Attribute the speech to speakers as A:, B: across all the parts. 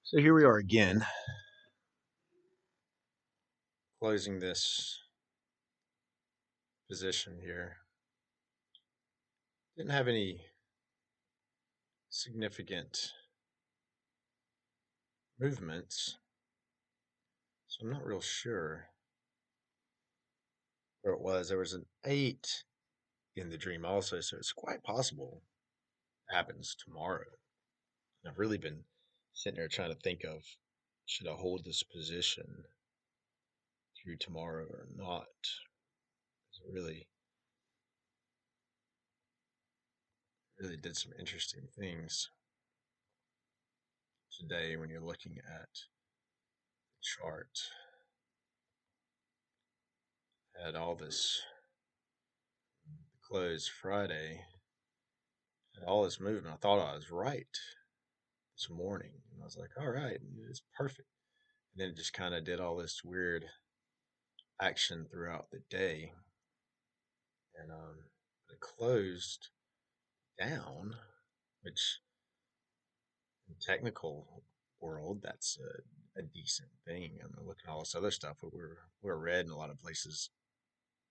A: So here we are again, closing this position here. Didn't have any significant movements, so I'm not real sure where it was. There was an 8 in the dream also, so it's quite possible it happens tomorrow. And I've really been sitting there trying to think of, should I hold this position through tomorrow or not? 'Cause it really did some interesting things today when you're looking at the chart. Had all this close Friday, had all this movement. I thought I was right this morning. And I was like, all right, it's perfect. And then it just kind of did all this weird action throughout the day. And it closed down, which in technical world, that's a decent thing. I mean, looking at all this other stuff, we're red in a lot of places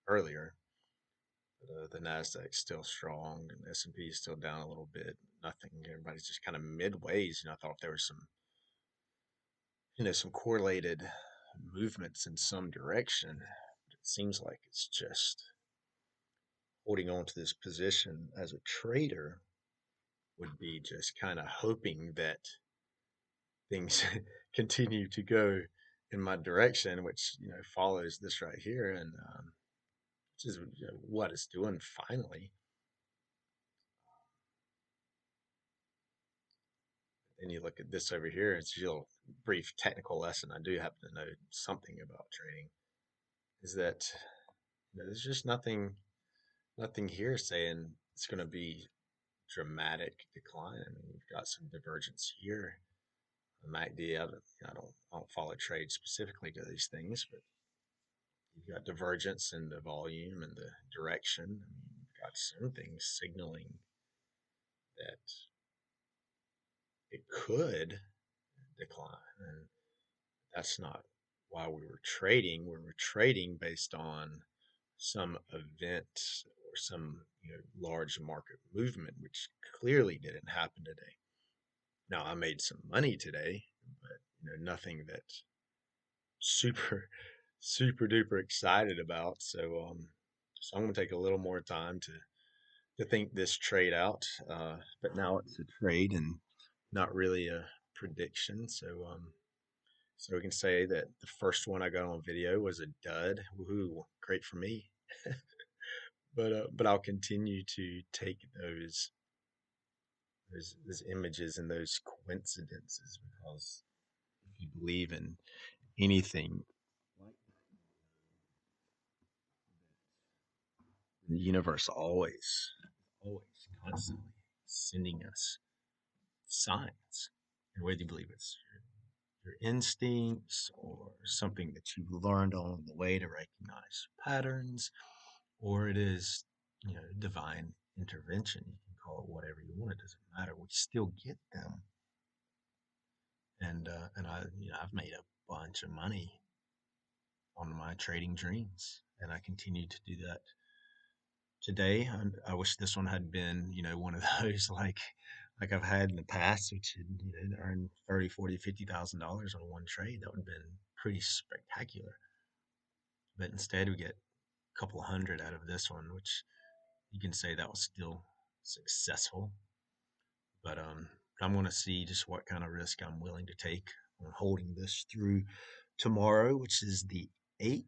A: earlier. But the Nasdaq's still strong, and the S&P is still down a little bit. Nothing. Everybody's just kind of midways. I thought there was some correlated movements in some direction. But it seems like it's just holding on to this position as a trader would be just kind of hoping that things continue to go in my direction, which follows this right here, and which is what it's doing finally. And you look at this over here, it's a little brief technical lesson. I do happen to know something about trading. Is that there's just nothing here saying it's going to be dramatic decline. I mean, you've got some divergence here. The MACD, I don't follow trade specifically to these things, but you've got divergence in the volume and the direction. I mean, you've got some things signaling that it could decline, and that's not why we were trading. We were trading based on some event or some large market movement, which clearly didn't happen today. Now I made some money today, but nothing that super super duper excited about. So I'm gonna take a little more time to think this trade out. But now it's a trade and not really a prediction. So we can say that the first one I got on video was a dud. Woohoo, great for me. But I'll continue to take those images and those coincidences, because if you believe in anything like the universe always constantly sending us signs. And whether you believe it's your instincts or something that you've learned along the way to recognize patterns, or it is, divine intervention. You can call it whatever you want. It doesn't matter. We still get them. And I've made a bunch of money on my trading dreams, and I continue to do that today. I wish this one had been, one of those like I've had in the past, which had, earned 30, 40, $50,000 on one trade. That would have been pretty spectacular. But instead, we get a couple of hundred out of this one, which you can say that was still successful. But I'm going to see just what kind of risk I'm willing to take on holding this through tomorrow, which is the 8th,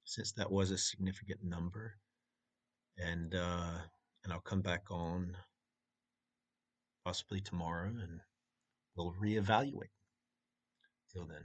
A: since that was a significant number. And I'll come back on possibly tomorrow and we'll reevaluate. Till then.